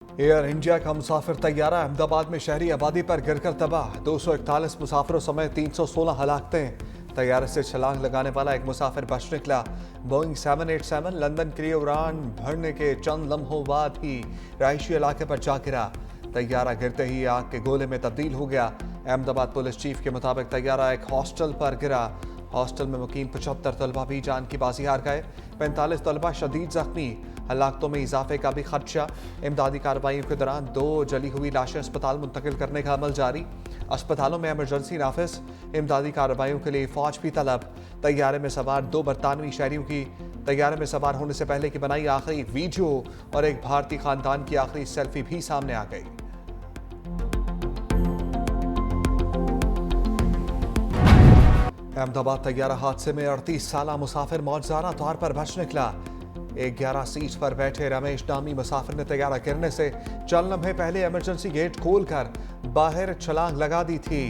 Air India का मुसाफिर तैयारा अहमदाबाद में शहरी आबादी पर गिरकर तबाह। 241 मुसाफिरों समेत 316 हलाकतें। तैयारे से छलांग लगाने वाला एक मुसाफिर बच निकला। बोइंग 787 लंदन के लिए उड़ान भरने के चंद लम्हों बाद ही रहायशी इलाके पर जा गिरा। तैयारा गिरते ही आग के गोले में तब्दील हो गया। अहमदाबाद पुलिस चीफ के मुताबिक तैयारा एक हॉस्टल पर गिरा। हॉस्टल में मुकीम 75 तलबा भी जान की बाजी हार गए। 45 तलबा शदीद जख्मी। हलाकतों में इजाफे का भी खदशा। इमदादी कार्रवाइयों के दौरान 2 जली हुई लाशें अस्पताल मुंतकिल करने का अमल जारी। अस्पतालों में इमरजेंसी नाफिज। इमदादी कार्रवाइयों के लिए फौज भी तलब। तैयारे में सवार 2 बरतानवी शहरियों की तैयारे में सवार होने से पहले की बनाई आखिरी वीडियो और एक भारतीय खानदान की आखिरी सेल्फी भी सामने आ गई। अहमदाबाद तैयारा हादसे में 38 साला मुसाफिर मौजूदा तौर पर बच निकला। एक 11 सीट पर बैठे रमेश नामी मुसाफिर ने तैयारा गिरने से चंद लम्हे पहले इमरजेंसी गेट खोलकर बाहर छलांग लगा दी थी।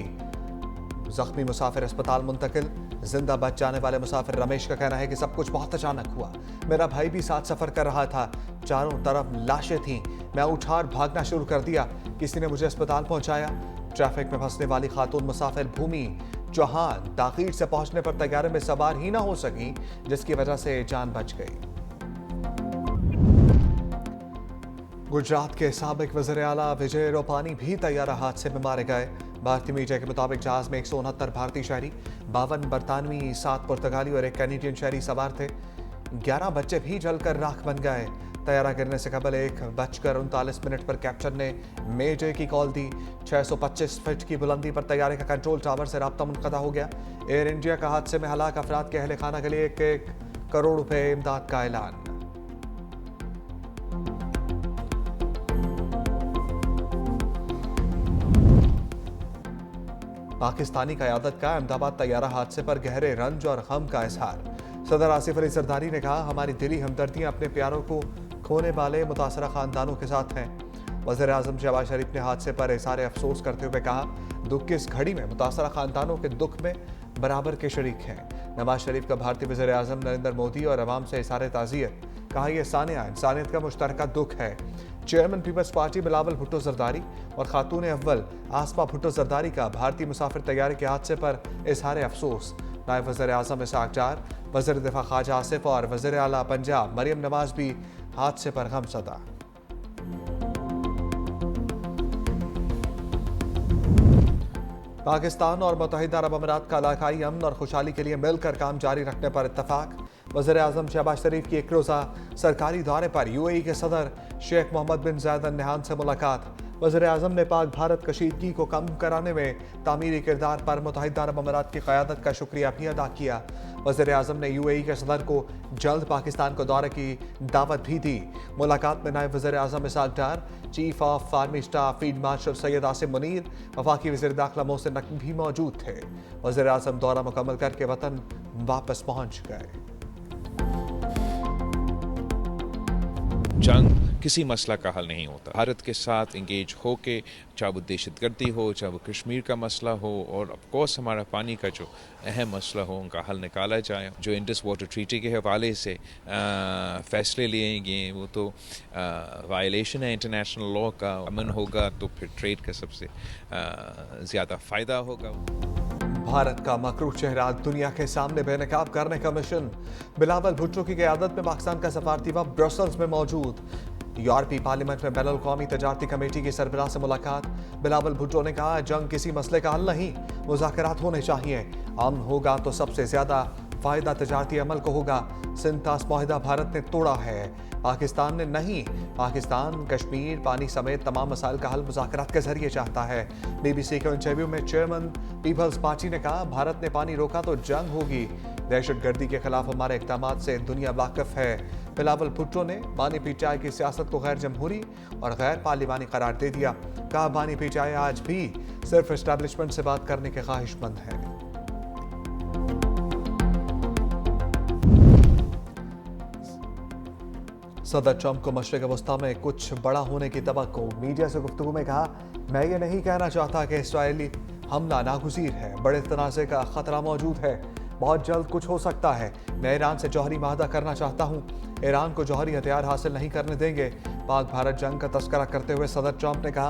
जख्मी मुसाफिर अस्पताल मुंतकिल। जिंदा बच जाने वाले मुसाफिर रमेश का कहना है कि सब कुछ बहुत अचानक हुआ। मेरा भाई भी साथ सफर कर रहा था। चारों तरफ लाशें थीं। मैं उठा और भागना शुरू कर दिया। किसी ने मुझे अस्पताल पहुंचाया। ट्रैफिक में फंसने वाली खातून मुसाफिर भूमि चौहान ताखीर से पहुंचने पर तैयारे में सवार ही ना हो सकी, जिसकी वजह से जान बच गई। गुजरात के साबिक वज़ीर आला विजय रूपानी भी तैयारा हादसे में मारे गए। भारतीय मीडिया के मुताबिक जहाज में 169 भारतीय शहरी, 52 बरतानवी, 7 पुर्तगाली और 1 कैनेडियन शहरी सवार थे। 11 बच्चे भी जलकर राख बन गए। तैयारा गिरने से कबल 1:39 पर कैप्टन ने मेजर की कॉल दी। 625 फीट की बुलंदी पर तैयारे का कंट्रोल टावर से राब्ता मुनक़ता हो गया। एयर इंडिया का हादसे में हलाक अफराद के अहले खाना के लिए 1 करोड़ रुपए इमदाद का ऐलान। पाकिस्तानी क़यादत का अहमदाबाद तैयारा हादसे पर गहरे रंज और गम का इजहार। सदर आसिफ अली जरदारी ने कहा, हमारी दिली हमदर्दियां अपने प्यारों को खोने वाले मुतासरा खानदानों के साथ हैं। वज़ीर आज़म शहबाज शरीफ ने हादसे पर इज़हार अफसोस करते हुए कहा, दुख की इस घड़ी में मुतासरा खानदानों के दुख में बराबर के शरीक हैं। नवाज शरीफ का भारतीय वज़ीर आज़म नरेंद्र मोदी और अवाम से इज़हार ताज़ियत। कहा, यह सानिया इंसानियत का मुश्तरका दुख है। Chairman people's party Bilawal Bhutto Zardari और खातून अव्वल आसमा भुट्टो जरदारी का भारतीय मुसाफिर तैयारे के हादसे पर इज़हार अफसोस। नायब वज़ीर आज़म इसहाक डार, वज़ीर दिफा ख्वाजा आसिफ और वज़ीर आला पंजाब मरियम नवाज भी हादसे पर गमज़दा। पाकिस्तान और मुत्तहिदा अरब अमीरात का इलाकाई अमन और खुशहाली के लिए मिलकर काम जारी रखने पर इत्तफाक। वज़ीर आज़म शहबाज शरीफ की 1 रोज़ा सरकारी दौरे पर यूएई के सदर शेख मोहम्मद बिन जायद अल नहयान से मुलाकात। वज़ीर आज़म ने पाक भारत कशीदगी को कम कराने में तामीरी किरदार पर मुत्तहिदा अरब अमीरात की क़यादत का शुक्रिया भी अदा किया। वज़ीर आज़म ने यूएई के सदर को जल्द पाकिस्तान को दौरे की दावत भी दी। मुलाकात में नायब वज़ीर आज़म Ishaq Dar, chief of army staff field marshal Syed Asim Munir, वफाकी वज़ीर दाखिला मोहसिन नकवी भी मौजूद थे। वज़ीर आज़म दौरा मुकम्मल करके वतन वापस पहुँच गए। जंग किसी मसला का हल नहीं होता। भारत के साथ इंगेज हो के, चाहे वो दहशतगर्दी हो, चाहे वो कश्मीर का मसला हो और ऑफ कोर्स हमारा पानी का जो अहम मसला हो, उनका हल निकाला जाए। जो इंडस वाटर ट्रीटी के हवाले से फ़ैसले लिए गए वो तो वायलेशन है इंटरनेशनल लॉ का। अमन होगा तो फिर ट्रेड का सबसे ज़्यादा फ़ायदा होगा। भारत का मकरूह चेहरा दुनिया के सामने बेनकाब करने का मिशन। बिलावल भुट्टो की क़यादत में पाकिस्तान का सफारती वफ़द ब्रसल्स में मौजूद। यूरोपीय पार्लियामेंट में बैनुल अक़वामी तजारती कमेटी की सरबराह से मुलाकात। बिलावल भुट्टो ने कहा, जंग किसी मसले का हल नहीं, मुज़ाकरात होने चाहिए। अमन होगा तो सबसे ज़्यादा फ़ायदा तजारती अमल को होगा। सिंतास मुआहिदा भारत ने तोड़ा है, पाकिस्तान ने नहीं। पाकिस्तान कश्मीर, पानी समेत तमाम मसाइल का हल मुज़ाकरात के जरिए चाहता है। BBC के इंटरव्यू में चेयरमैन पीपल्स पार्टी ने कहा, भारत ने पानी रोका तो जंग होगी। दहशतगर्दी के खिलाफ हमारे इक़दामात से दुनिया वाकिफ है। बिलावल भुट्टो ने बानी पीटीआई की सियासत को गैर जमहूरी और गैर पार्लिमानी करार दे दिया। कहा, बानी पीटीआई आज भी सिर्फ एस्टैब्लिशमेंट से बात करने के ख्वाहिशमंद है। सदर ट्रंप को मशरिक़ वस्ता में कुछ बड़ा होने की तवक्को। मीडिया से गुफ्तगू में कहा, मैं ये नहीं कहना चाहता कि इसराइली हमला नागुज़ीर है, बड़े तनाज़े का ख़तरा मौजूद है। बहुत जल्द कुछ हो सकता है। मैं ईरान से जौहरी माहदा करना चाहता हूँ। ईरान को जौहरी हथियार हासिल नहीं करने देंगे। पाक भारत जंग का तस्करा करते हुए सदर ट्रंप ने कहा,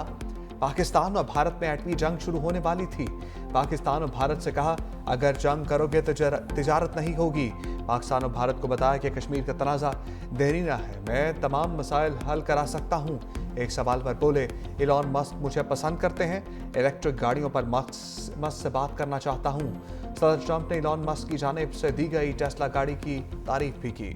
पाकिस्तान और भारत में एटमी जंग शुरू होने वाली थी। पाकिस्तान और भारत से कहा, अगर जंग करोगे तो तिजारत नहीं होगी। पाकिस्तान और भारत को बताया कि कश्मीर का तनाज़ा देरीना है, मैं तमाम मसाइल हल करा सकता हूँ। एक सवाल पर बोले, इलॉन मस्क मुझे पसंद करते हैं, इलेक्ट्रिक गाड़ियों पर मस्क से बात करना चाहता हूँ। सदर ट्रंप ने इलॉन मस्क की जानिब से दी गई टेस्ला गाड़ी की तारीफ भी की।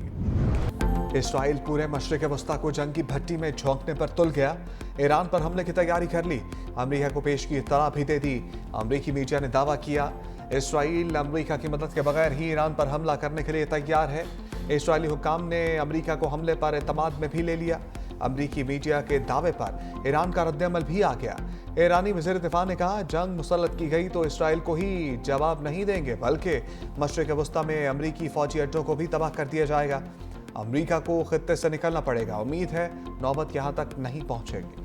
इसराइल पूरे मशरिक़ वस्ता को जंग की भट्टी में झोंकने पर तुल गया। ईरान पर हमले की तैयारी कर ली। अमेरिका को पेश की इत्तला भी दे दी। अमेरिकी मीडिया ने दावा किया, इसराइल अमेरिका की मदद के बगैर ही ईरान पर हमला करने के लिए तैयार है। इसराइली हुक्काम ने अमेरिका को हमले पर एतमाद में भी ले लिया। अमेरिकी मीडिया के दावे पर ईरान का रद्दअमल भी आ गया। ईरानी वज़ीर दिफा ने कहा, जंग मुसल्लत की गई तो इसराइल को ही जवाब नहीं देंगे, बल्कि मशरिक़ वस्ता में अमेरिकी फौजी अड्डों को भी तबाह कर दिया जाएगा। अमेरिका को खित्ते से निकलना पड़ेगा। उम्मीद है नौबत यहां तक नहीं पहुंचेगी।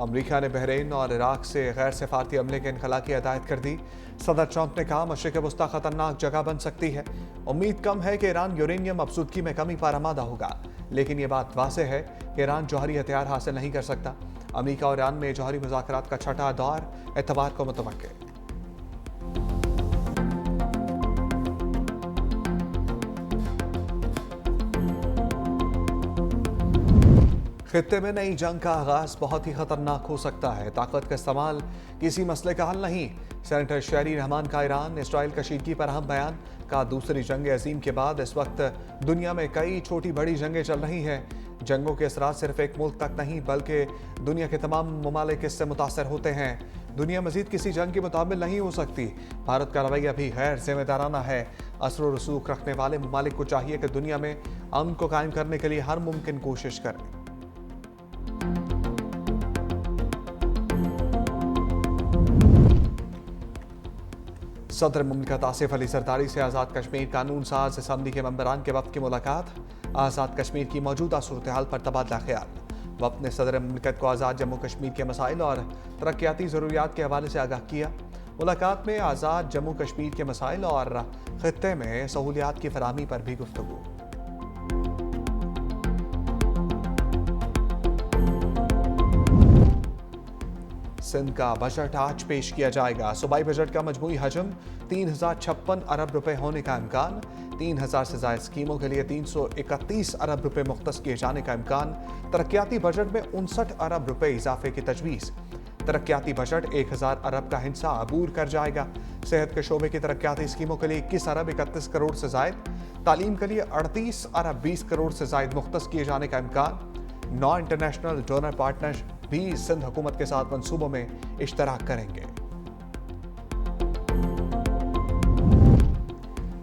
अमेरिका ने बहरीन और इराक से गैर सिफारती अमले के इनखला की हिदायत कर दी। सदर ट्रंप ने कहा, मशरिक़ वस्ता खतरनाक जगह बन सकती है। उम्मीद कम है कि ईरान यूरेनियम अफसूदगी में कमी पर आमादा होगा, लेकिन ये बात वाज़ेह है कि ईरान जौहरी हथियार हासिल नहीं कर सकता। अमेरिका और ईरान में जौहरी मुज़ाकरात का छठा दौर एतवार को मुतवक्किल। खित्ते में नई जंग का आगाज बहुत ही खतरनाक हो सकता है। ताकत का इस्तेमाल किसी मसले का हल नहीं। सेनेटर शेरी रहमान का ईरान इसराइल कशीदगी पर अहम बयान। का दूसरी जंग अजीम के बाद इस वक्त दुनिया में कई छोटी बड़ी जंगें चल रही हैं। जंगों के असरात सिर्फ एक मुल्क तक नहीं बल्कि दुनिया के तमाम ममालिक इससे मुतासर होते हैं। दुनिया मजीद किसी जंग के मुताबिल नहीं हो सकती। भारत का रवैया भी गैर जिम्मेदाराना है। असर व रसूख रखने वाले ममालिक को चाहिए कि दुनिया में अमन को कायम करने के लिए हर मुमकिन कोशिश करें। सदर मुमलिकत आसिफ अली जरदारी से आज़ाद कश्मीर कानून साज असम्बली के मेंबरान के वफ़द की मुलाकात। आज़ाद कश्मीर की मौजूदा सूरत हाल पर तबादला ख्याल। वफ़द ने सदर मुमलिकत को आज़ाद जम्मू कश्मीर के मसाइल और तरक्याती ज़रूरियात के हवाले से आगाह किया। मुलाकात में आज़ाद जम्मू कश्मीर के मसाइल और खित्ते में सहूलियात की फराहमी पर भी गुफ्तगू। सिंध का बजट आज पेश किया जाएगा। सूबाई बजट का मजमूई हजम 3056 अरब रुपए होने का इम्कान। 3000 से ज़ायद स्कीमों के लिए 331 अरब रुपए मुख्तस किए जाने का इम्कान। तरक्याती बजट में 59 अरब रुपए इजाफे की तजवीज़। तरक्याती बजट 1000 अरब का हिस्सा अबूर कर जाएगा। सेहत के शोबे की तरक्याती स्कीमों के लिए 21 अरब 31 करोड़ से ज़ायद। तालीम के लिए 38 अरब 20 करोड़ से ज़ायद मुख्तस किए जाने का इम्कान। 9 इंटरनेशनल डोनर पार्टनर्स भी सिंध हुकूमत के साथ मंसूबों में इश्तराक करेंगे।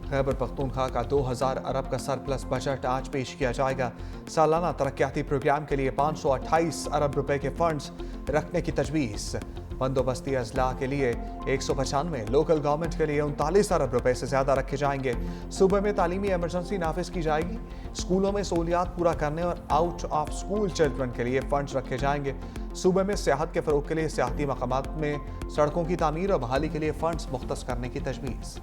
खैबर पख्तूनख्वा का 2000 अरब का सरप्लस बजट आज पेश किया जाएगा। सालाना तरक्याती प्रोग्राम के लिए 528 अरब रुपए के फंड्स रखने की तजवीज़। बंदोबस्ती अजला के लिए 195, लोकल गवर्नमेंट के लिए 39 अरब रुपए से ज़्यादा रखे जाएंगे। सूबे में तालीमी एमरजेंसी नाफिज की जाएगी। स्कूलों में सहूलियात पूरा करने और आउट ऑफ स्कूल चिल्ड्रन के लिए फंड्स रखे जाएंगे। सूबे में सियाहत के फ़रोग के लिए सियाहती मकामात में सड़कों की तामीर और बहाली के लिए फंड्स मुख्तस करने की तजवीज़।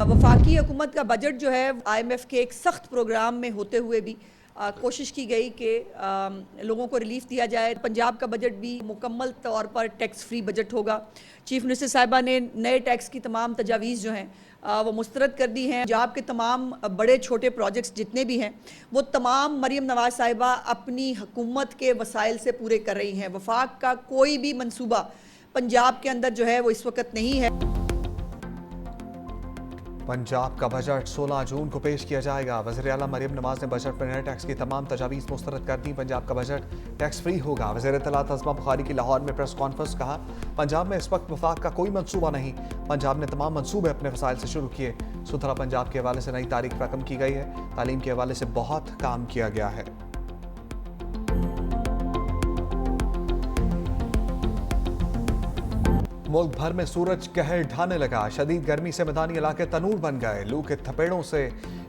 वफाकी हुकूमत का बजट जो है IMF के एक सख्त प्रोग्राम में होते हुए भी कोशिश की गई कि लोगों को रिलीफ दिया जाए। पंजाब का बजट भी मुकम्मल तौर पर टैक्स फ्री बजट होगा। चीफ मिनिस्टर साहिबा ने नए टैक्स की तमाम तजावीज़ जो हैं वो मुस्तरद कर दी हैं। पंजाब के तमाम बड़े छोटे प्रोजेक्ट्स जितने भी हैं वो तमाम मरीम नवाज साहिबा अपनी हुकूमत के वसाइल से पूरे कर रही हैं। वफाक का कोई भी मंसूबा पंजाब के अंदर जो है वो इस वक्त नहीं है। पंजाब का बजट 16 जून को पेश किया जाएगा। वज़ीर आला मरीम नवाज ने बजट में नए टैक्स की तमाम तजावीज़ मुस्तरद कर दी। पंजाब का बजट टैक्स फ्री होगा। वज़ीर इत्तलात अज़मा बुखारी की लाहौर में प्रेस कॉन्फ्रेंस। कहा, पंजाब में इस वक्त वफाक का कोई मंसूबा नहीं। पंजाब ने तमाम मंसूबे अपने वसाइल से शुरू किए। सुथरा पंजाब के हवाले से नई तारीख रकम की गई है। तालीम के हवाले से बहुत काम किया गया है। मुल्क भर में सूरज कहर ढाने लगा। शदीद गर्मी से मैदानी इलाके तनूर बन गए। लू के थपेड़ों से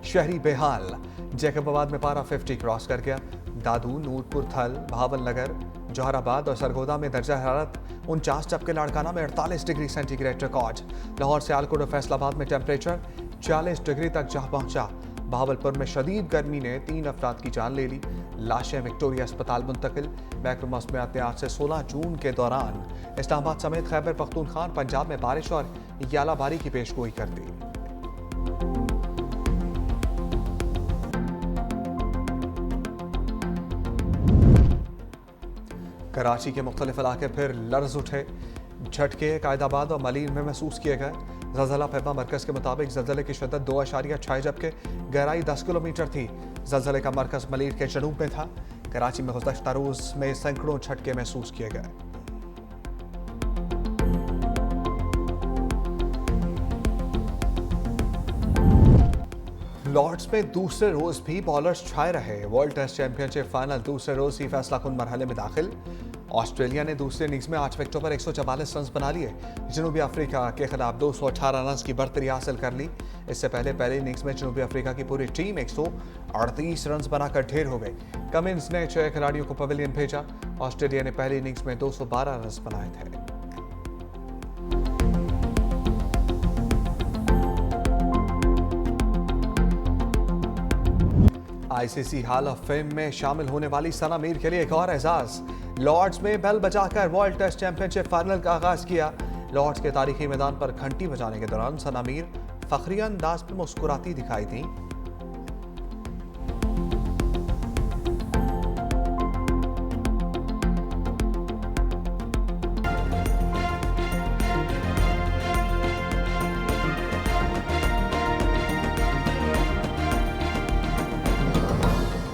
शहरी बेहाल। जैकबाबाद में पारा 50 क्रॉस कर गया। दादू, नूरपुर थल, भावल नगर, जौहराबाद और सरगोदा में दर्जा हरारत 49, जबकि लाड़काना में 48 degree centigrade record. Lahore, Sialkot और फैसलाबाद में टेम्परेचर 40 डिग्री तक जा पहुंचा। बहावलपुर में शदीद गर्मी ने 3 अफराद की जान ले ली। लाशें विक्टोरिया अस्पताल मुंतकिल। महकमा मौसमियात ने आज से 16 जून के दौरान इस्लामाबाद समेत खैबर पख्तूनख्वा पंजाब में बारिश और यालाबारी की पेशगोई कर दी। कराची के मुख्तलिफ इलाके फिर लर्ज उठे। झटके कायदाबाद और मलीर में महसूस किए गए। ज़लज़ला फैबा मरकज़ के मुताबिक ज़लज़ले की शिद्दत 2.6, जबकि गहराई 10 किलोमीटर थी। ज़लज़ले का मरकज़ मलीर के जनूब में था। कराची में गुज़श्ता रोज़ में सैकड़ों झटके महसूस किए गए। लॉर्ड्स में दूसरे रोज भी बॉलर्स छाए रहे। वर्ल्ड टेस्ट चैंपियनशिप फाइनल दूसरे रोज ही फैसला कुन मरहले में दाखिल। ऑस्ट्रेलिया ने दूसरे इनिंग्स में 8 विकेटों पर 144 रन बना लिए। जनूबी अफ्रीका के खिलाफ 218 रन की बढ़तरी हासिल कर ली। इससे पहले इनिंग्स में जनूबी अफ्रीका की पूरी टीम 138 रन बनाकर ढेर हो गई। कमिंस ने 6 खिलाड़ियों को पवेलियन भेजा। ऑस्ट्रेलिया ने पहले इनिंग्स में 212 रन बनाए थे। आईसीसी हॉल ऑफ फेम में शामिल होने वाली सना मीर के लिए एक और एजाज। लॉर्ड्स में बेल बजाकर वर्ल्ड टेस्ट चैंपियनशिप फाइनल का आगाज किया। लॉर्ड्स के तारीखी मैदान पर घंटी बजाने के दौरान सना मीर फखरिया अंदाज में मुस्कुराती दिखाई दी।